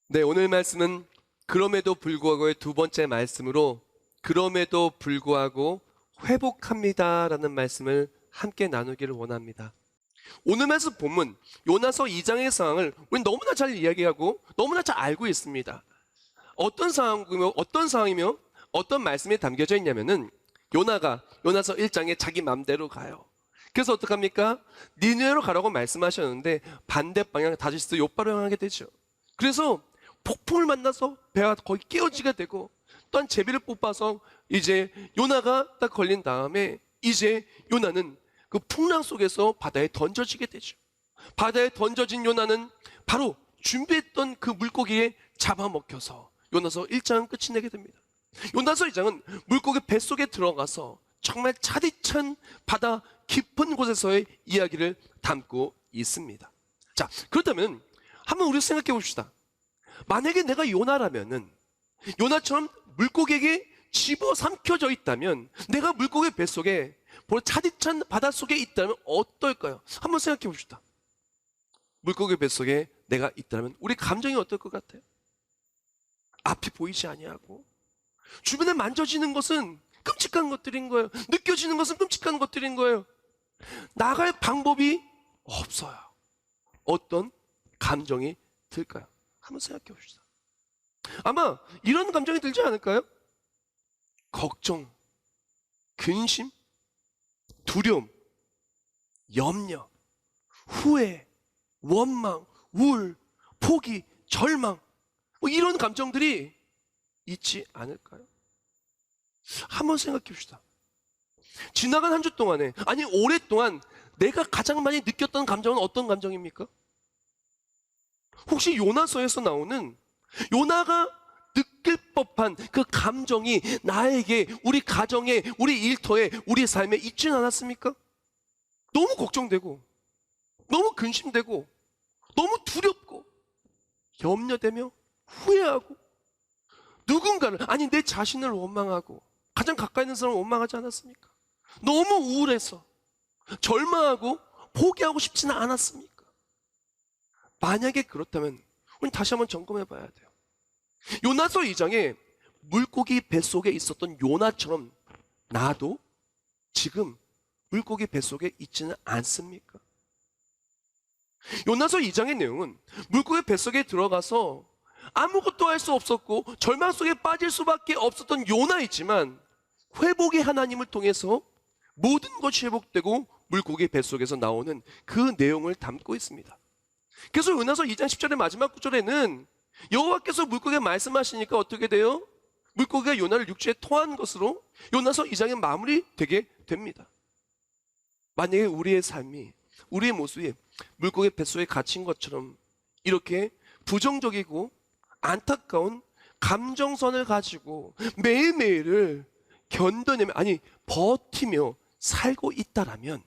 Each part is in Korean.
네, 오늘 말씀은 그럼에도 불구하고의 두 번째 말씀으로 그럼에도 불구하고 회복합니다라는 말씀을 함께 나누기를 원합니다. 오늘 말씀 본문 요나서 2장의 상황을 우리는 너무나 잘 이야기하고 너무나 잘 알고 있습니다. 어떤 상황이며 어떤 말씀이 담겨져 있냐면은 요나가 요나서 1장에 자기 맘대로 가요. 그래서 어떡합니까? 니느웨로 가라고 말씀하셨는데 반대 방향 다시스 요바로 향하게 되죠. 그래서 폭풍을 만나서 배가 거의 깨어지게 되고 또한 제비를 뽑아서 이제 요나가 딱 걸린 다음에 이제 요나는 그 풍랑 속에서 바다에 던져지게 되죠. 바다에 던져진 요나는 바로 준비했던 그 물고기에 잡아먹혀서 요나서 1장은 끝이 내게 됩니다. 요나서 2장은 물고기 뱃속에 들어가서 정말 차디찬 바다 깊은 곳에서의 이야기를 담고 있습니다. 자, 그렇다면 한번 우리 생각해 봅시다. 만약에 내가 요나라면은 요나처럼 물고기에게 집어삼켜져 있다면 내가 물고기 뱃속에 차디찬 바닷속에 있다면 어떨까요? 한번 생각해 봅시다. 물고기 뱃속에 내가 있다면 우리 감정이 어떨 것 같아요? 앞이 보이지 아니하고 주변에 만져지는 것은 끔찍한 것들인 거예요. 느껴지는 것은 끔찍한 것들인 거예요. 나갈 방법이 없어요. 어떤 감정이 들까요? 한번 생각해 봅시다. 아마 이런 감정이 들지 않을까요? 걱정, 근심, 두려움, 염려, 후회, 원망, 우울, 포기, 절망, 이런 감정들이 있지 않을까요? 한번 생각해 봅시다. 지나간 한 주 동안에, 아니 오랫동안 내가 가장 많이 느꼈던 감정은 어떤 감정입니까? 혹시 요나서에서 나오는 요나가 느낄 법한 그 감정이 나에게, 우리 가정에, 우리 일터에, 우리 삶에 있지는 않았습니까? 너무 걱정되고, 너무 근심되고, 너무 두렵고, 염려되며 후회하고, 누군가를, 아니 내 자신을 원망하고, 가장 가까이 있는 사람을 원망하지 않았습니까? 너무 우울해서 절망하고 포기하고 싶지는 않았습니까? 만약에 그렇다면 우리 다시 한번 점검해 봐야 돼요. 요나서 2장에 물고기 뱃속에 있었던 요나처럼 나도 지금 물고기 뱃속에 있지는 않습니까? 요나서 2장의 내용은 물고기 뱃속에 들어가서 아무것도 할 수 없었고 절망 속에 빠질 수밖에 없었던 요나이지만 회복의 하나님을 통해서 모든 것이 회복되고 물고기 뱃속에서 나오는 그 내용을 담고 있습니다. 그래서 요나서 2장 10절의 마지막 구절에는 여호와께서 물고기에 말씀하시니까 어떻게 돼요? 물고기가 요나를 육지에 토한 것으로 요나서 2장의 마무리되게 됩니다. 만약에 우리의 삶이, 우리의 모습이 물고기 뱃속에 갇힌 것처럼 이렇게 부정적이고 안타까운 감정선을 가지고 매일매일을 견뎌내며, 아니 버티며 살고 있다라면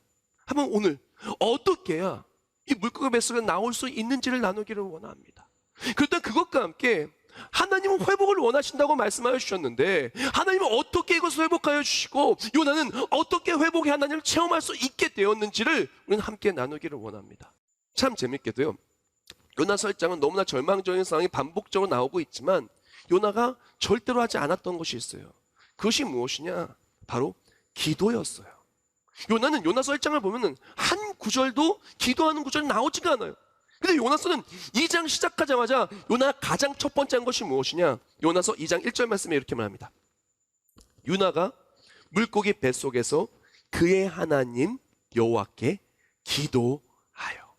한번 오늘 어떻게 해야 이 물고기 뱃속에 나올 수 있는지를 나누기를 원합니다. 그렇다면 그것과 함께 하나님은 회복을 원하신다고 말씀하여 주셨는데 하나님은 어떻게 이것을 회복하여 주시고 요나는 어떻게 회복의 하나님을 체험할 수 있게 되었는지를 우리는 함께 나누기를 원합니다. 참 재밌게도요, 요나서 1장은 너무나 절망적인 상황이 반복적으로 나오고 있지만 요나가 절대로 하지 않았던 것이 있어요. 그것이 무엇이냐? 바로 기도였어요. 요나는 요나서 1장을 보면은 한 구절도 기도하는 구절이 나오지가 않아요. 근데 요나서는 2장 시작하자마자 요나 가장 첫 번째 한 것이 무엇이냐? 요나서 2장 1절 말씀에 이렇게 말합니다. 요나가 물고기 뱃속에서 그의 하나님 여호와께 기도하여.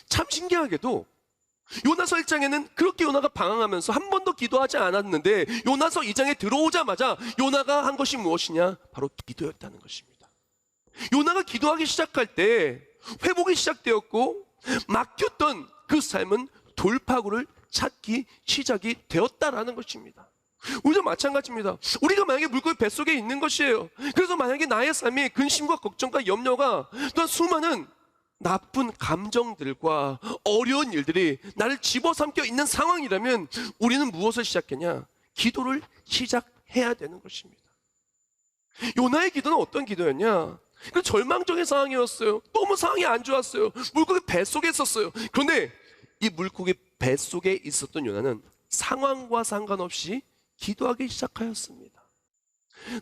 참 신기하게도 요나서 1장에는 그렇게 요나가 방황하면서 한 번도 기도하지 않았는데 요나서 2장에 들어오자마자 요나가 한 것이 무엇이냐? 바로 기도였다는 것입니다. 요나가 기도하기 시작할 때 회복이 시작되었고 막혔던 그 삶은 돌파구를 찾기 시작이 되었다라는 것입니다. 우리도 마찬가지입니다. 우리가 만약에 물고기 뱃속에 있는 것이에요. 그래서 만약에 나의 삶에 근심과 걱정과 염려가 또한 수많은 나쁜 감정들과 어려운 일들이 나를 집어삼켜 있는 상황이라면 우리는 무엇을 시작했냐? 기도를 시작해야 되는 것입니다. 요나의 기도는 어떤 기도였냐? 절망적인 상황이었어요. 너무 상황이 안 좋았어요. 물고기 뱃속에 있었어요. 그런데 이 물고기 뱃속에 있었던 요나는 상황과 상관없이 기도하기 시작하였습니다.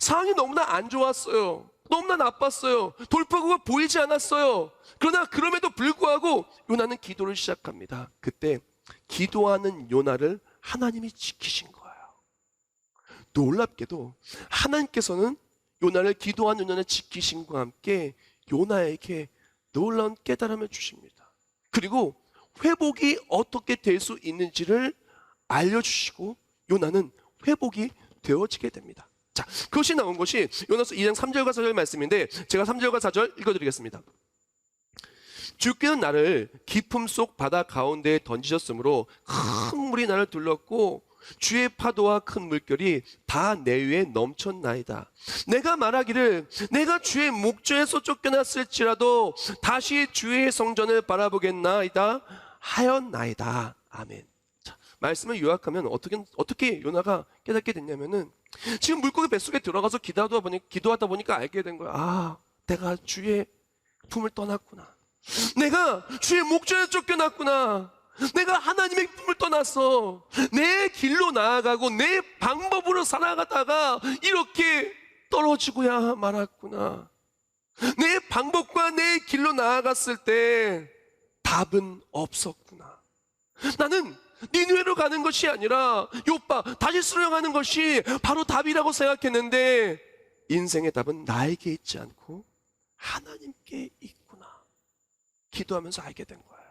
상황이 너무나 안 좋았어요. 너무나 나빴어요. 돌파구가 보이지 않았어요. 그러나 그럼에도 불구하고 요나는 기도를 시작합니다. 그때 기도하는 요나를 하나님이 지키신 거예요. 놀랍게도 하나님께서는 요나를 기도하는 요나를 지키심과 함께 요나에게 놀라운 깨달음을 주십니다. 그리고 회복이 어떻게 될 수 있는지를 알려주시고 요나는 회복이 되어지게 됩니다. 자, 그것이 나온 것이 요나서 2장 3절과 4절 말씀인데 제가 3절과 4절 읽어드리겠습니다. 주께는 나를 깊음 속 바다 가운데에 던지셨으므로 큰 물이 나를 둘렀고 주의 파도와 큰 물결이 다 내 위에 넘쳤나이다. 내가 말하기를 내가 주의 목전에서 쫓겨났을지라도 다시 주의 성전을 바라보겠나이다 하였나이다. 아멘. 자, 말씀을 요약하면 어떻게 요나가 깨닫게 됐냐면은 지금 물고기 뱃속에 들어가서 기도하다 보니까 알게 된 거야. 아, 내가 주의 품을 떠났구나. 내가 주의 목전에 쫓겨났구나. 내가 하나님의 품을 떠났어. 내 길로 나아가고 내 방법으로 살아가다가 이렇게 떨어지고야 말았구나. 내 방법과 내 길로 나아갔을 때 답은 없었구나. 나는 니느웨로 가는 것이 아니라 요빠 다시스로 가는 것이 바로 답이라고 생각했는데 인생의 답은 나에게 있지 않고 하나님께 있구나. 기도하면서 알게 된 거예요.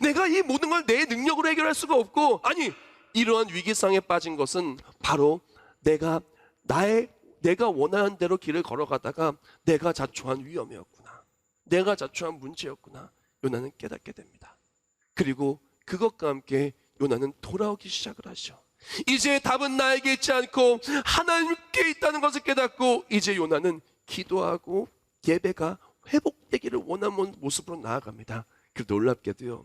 내가 이 모든 걸 내 능력으로 해결할 수가 없고, 아니 이러한 위기상에 빠진 것은 바로 내가 원하는 대로 길을 걸어가다가 내가 자초한 위험이었구나. 내가 자초한 문제였구나. 요나는 깨닫게 됩니다. 그리고 그것과 함께 요나는 돌아오기 시작을 하죠. 이제 답은 나에게 있지 않고 하나님께 있다는 것을 깨닫고 이제 요나는 기도하고 예배가 회복되기를 원하는 모습으로 나아갑니다. 그 놀랍게도요,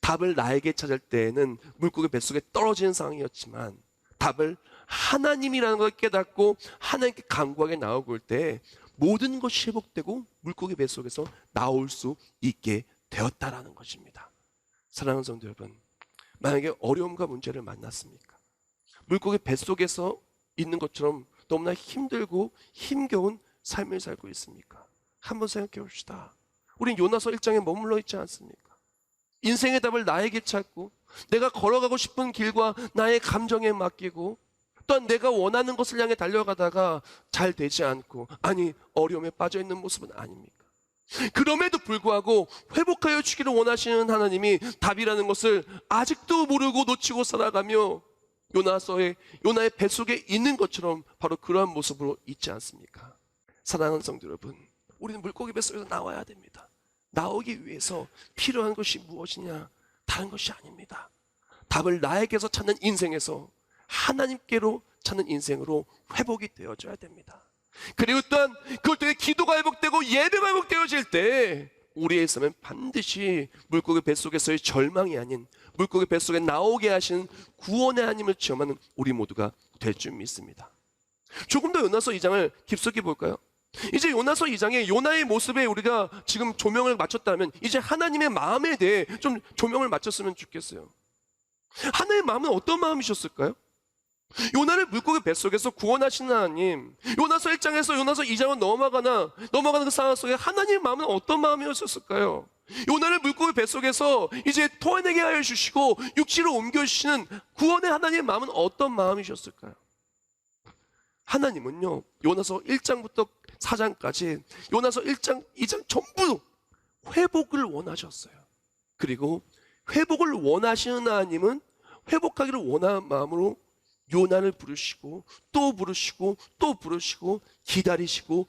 답을 나에게 찾을 때에는 물고기 뱃속에 떨어지는 상황이었지만 답을 하나님이라는 걸 깨닫고 하나님께 간구하게 나오고 올 때 모든 것이 회복되고 물고기 뱃속에서 나올 수 있게 되었다라는 것입니다. 사랑하는 성도 여러분, 만약에 어려움과 문제를 만났습니까? 물고기 뱃속에서 있는 것처럼 너무나 힘들고 힘겨운 삶을 살고 있습니까? 한번 생각해 봅시다. 우린 요나서 1장에 머물러 있지 않습니까? 인생의 답을 나에게 찾고 내가 걸어가고 싶은 길과 나의 감정에 맡기고 또한 내가 원하는 것을 향해 달려가다가 잘 되지 않고, 아니 어려움에 빠져 있는 모습은 아닙니까? 그럼에도 불구하고 회복하여 주기를 원하시는 하나님이 답이라는 것을 아직도 모르고 놓치고 살아가며 요나의 뱃속에 있는 것처럼 바로 그러한 모습으로 있지 않습니까? 사랑하는 성도 여러분, 우리는 물고기 뱃속에서 나와야 됩니다. 나오기 위해서 필요한 것이 무엇이냐? 다른 것이 아닙니다. 답을 나에게서 찾는 인생에서 하나님께로 찾는 인생으로 회복이 되어져야 됩니다. 그리고 또한 그걸 통해 기도가 회복되고 예배가 회복되어질 때 우리의 삶은 반드시 물고기 뱃속에서의 절망이 아닌 물고기 뱃속에 나오게 하시는 구원의 하나님을 체험하는 우리 모두가 될 줄 믿습니다. 조금 더 요나서 2장을 깊숙이 볼까요? 이제 요나서 2장에 요나의 모습에 우리가 지금 조명을 맞췄다면 이제 하나님의 마음에 대해 좀 조명을 맞췄으면 좋겠어요. 하나님의 마음은 어떤 마음이셨을까요? 요나를 물고기 뱃속에서 구원하시는 하나님, 요나서 1장에서 요나서 2장은 넘어가는 그 상황 속에 하나님의 마음은 어떤 마음이었을까요? 요나를 물고기 뱃속에서 이제 토해내게 하여 주시고 육지로 옮겨주시는 구원의 하나님의 마음은 어떤 마음이셨을까요? 하나님은요, 요나서 1장부터 4장까지 요나서 1장, 2장 전부 회복을 원하셨어요. 그리고 회복을 원하시는 하나님은 회복하기를 원하는 마음으로 요나를 부르시고 또 부르시고 또 부르시고 기다리시고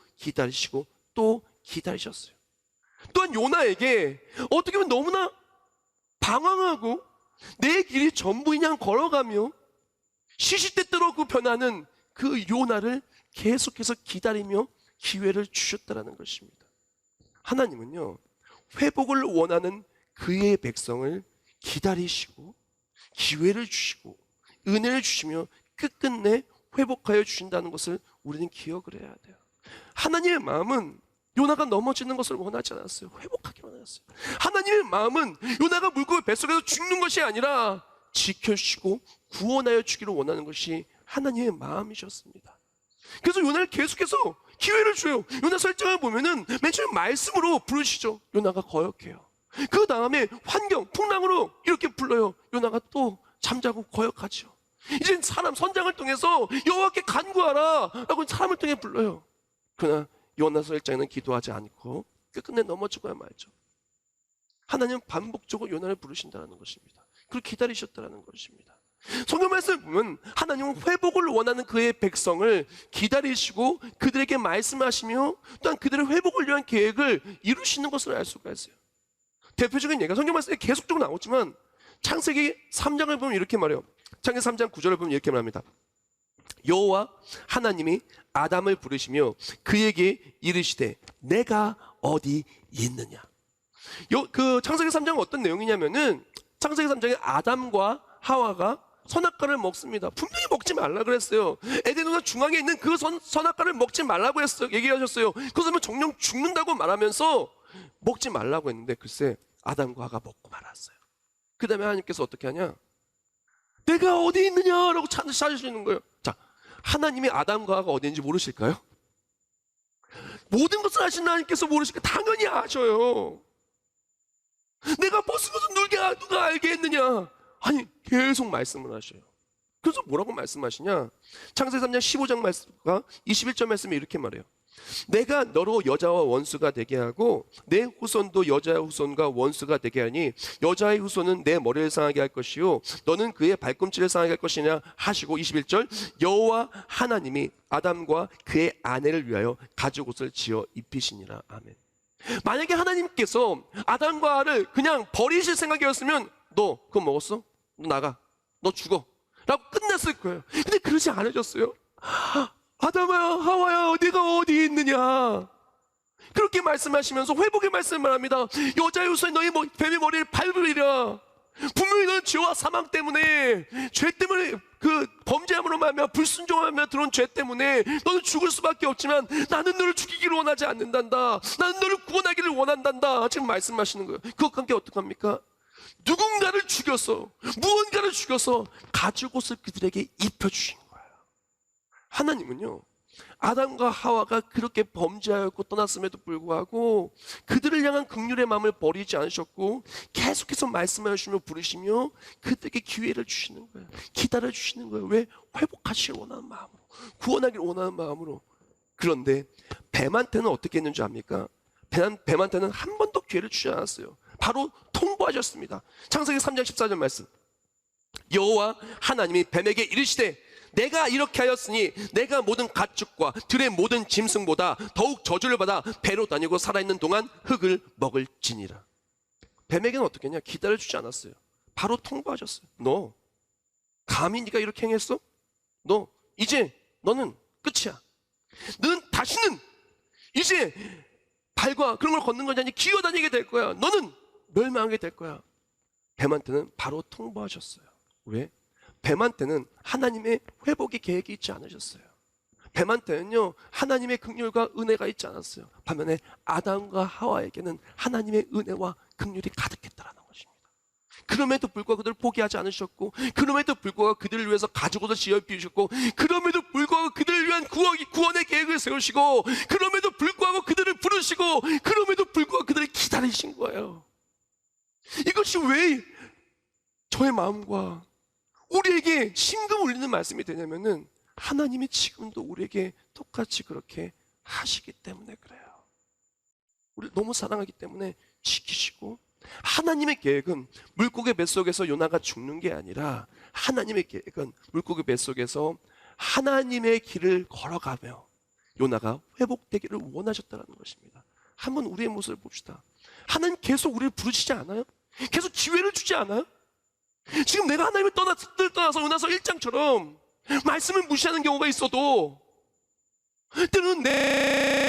또 기다리셨어요. 또한 요나에게 어떻게 보면 너무나 방황하고 내 길이 전부이냐 걸어가며 시시때때로 그 변하는 그 요나를 계속해서 기다리며 기회를 주셨다는 것입니다. 하나님은요, 회복을 원하는 그의 백성을 기다리시고 기회를 주시고 은혜를 주시며 끝끝내 회복하여 주신다는 것을 우리는 기억을 해야 돼요. 하나님의 마음은 요나가 넘어지는 것을 원하지 않았어요. 회복하기를 원하셨어요. 하나님의 마음은 요나가 물고기 뱃속에서 죽는 것이 아니라 지켜주시고 구원하여 주기를 원하는 것이 하나님의 마음이셨습니다. 그래서 요나를 계속해서 기회를 줘요. 요나 설정을 보면은 맨 처음에 말씀으로 부르시죠. 요나가 거역해요. 그 다음에 환경, 풍랑으로 이렇게 불러요. 요나가 또 잠자고 거역하죠. 이제 사람 선장을 통해서 여호와께 간구하라 라고 사람을 통해 불러요. 그러나 요나서 1장에는 기도하지 않고 끝끝내 넘어지고야 말죠. 하나님은 반복적으로 요나를 부르신다는 것입니다. 그걸 기다리셨다는 것입니다. 성경 말씀을 보면 하나님은 회복을 원하는 그의 백성을 기다리시고 그들에게 말씀하시며 또한 그들의 회복을 위한 계획을 이루시는 것을 알 수가 있어요. 대표적인 예가 성경 말씀에 계속적으로 나오지만 창세기 3장을 보면 이렇게 말해요. 창세기 3장 9절을 보면 이렇게 말합니다. 여호와 하나님이 아담을 부르시며 그에게 이르시되 내가 어디 있느냐. 그 창세기 3장은 어떤 내용이냐면은 창세기 3장에 아담과 하와가 선악과를 먹습니다. 분명히 먹지 말라 그랬어요. 에덴동산 중앙에 있는 그 선악과를 먹지 말라고 했어요. 얘기하셨어요. 그것은 정령 죽는다고 말하면서 먹지 말라고 했는데 글쎄 아담과 하와가 먹고 말았어요. 그 다음에 하나님께서 어떻게 하냐? 내가 어디 있느냐라고 찾으시는 거예요. 자, 하나님이 아담과 하와가 어디 있는지 모르실까요? 모든 것을 아시는 하나님께서 모르실까? 당연히 아셔요. 내가 벗은 것은 누가 알게 했느냐? 아니 계속 말씀을 하셔요. 그래서 뭐라고 말씀하시냐? 창세기 3장 15장 말씀과 21절 말씀에 이렇게 말해요. 내가 너로 여자와 원수가 되게 하고 내 후손도 여자의 후손과 원수가 되게 하니 여자의 후손은 내 머리를 상하게 할 것이요 너는 그의 발꿈치를 상하게 할 것이냐 하시고 21절 여호와 하나님이 아담과 그의 아내를 위하여 가죽 옷을 지어 입히시니라. 아멘. 만약에 하나님께서 아담과 하와를 그냥 버리실 생각이었으면 너 그거 먹었어? 너 나가. 너 죽어. 라고 끝냈을 거예요. 근데 그러지 않으셨어요. 아담아 하와야 네가 어디 있느냐. 그렇게 말씀하시면서 회복의 말씀을 합니다. 여자의 후손이 너희 뱀의 머리를 밟으리라. 분명히 너는 죄와 사망 때문에 죄 때문에 그 범죄함으로 말하며 불순종하며 들어온 죄 때문에 너는 죽을 수밖에 없지만 나는 너를 죽이기를 원하지 않는단다. 나는 너를 구원하기를 원한단다. 지금 말씀하시는 거예요. 그것과 함께 어떡합니까? 누군가를 죽여서 무언가를 죽여서 가죽옷을 그들에게 입혀주신 거예요. 하나님은요 아담과 하와가 그렇게 범죄하였고 떠났음에도 불구하고 그들을 향한 긍휼의 마음을 버리지 않으셨고 계속해서 말씀하시며 부르시며 그들에게 기회를 주시는 거예요. 기다려주시는 거예요. 왜? 회복하시길 원하는 마음으로, 구원하기를 원하는 마음으로. 그런데 뱀한테는 어떻게 했는지 압니까? 뱀한테는 한 번도 기회를 주지 않았어요. 바로 통보하셨습니다. 창세기 3장 14절 말씀. 여호와 하나님이 뱀에게 이르시되 내가 이렇게 하였으니 내가 모든 가축과 들의 모든 짐승보다 더욱 저주를 받아 배로 다니고 살아있는 동안 흙을 먹을지니라. 뱀에게는 어떻게 했냐? 기다려주지 않았어요. 바로 통보하셨어요. 너 감히 네가 이렇게 행했어? 너 이제 너는 끝이야. 너는 다시는 이제 발과 그런 걸 걷는 것이 아니라 기어다니게 될 거야. 너는 멸망하게 될 거야. 뱀한테는 바로 통보하셨어요. 왜? 뱀한테는 하나님의 회복의 계획이 있지 않으셨어요. 뱀한테는요 하나님의 긍휼과 은혜가 있지 않았어요. 반면에 아담과 하와에게는 하나님의 은혜와 긍휼이 가득했다라는 것입니다. 그럼에도 불구하고 그들을 포기하지 않으셨고, 그럼에도 불구하고 그들을 위해서 가죽옷을 지어 입히셨고, 그럼에도 불구하고 그들을 위한 구원의 계획을 세우시고, 그럼에도 불구하고 그들을 부르시고, 그럼에도 불구하고 그들을 기다리신 거예요. 이것이 왜 저의 마음과 우리에게 심금 울리는 말씀이 되냐면은 하나님이 지금도 우리에게 똑같이 그렇게 하시기 때문에 그래요. 우리를 너무 사랑하기 때문에 지키시고, 하나님의 계획은 물고기 뱃속에서 요나가 죽는 게 아니라 하나님의 계획은 물고기 뱃속에서 하나님의 길을 걸어가며 요나가 회복되기를 원하셨다는 것입니다. 한번 우리의 모습을 봅시다. 하나님 계속 우리를 부르시지 않아요? 계속 기회를 주지 않아요? 지금 내가 하나님을 떠나서 요나서 1장처럼 말씀을 무시하는 경우가 있어도 때로는 내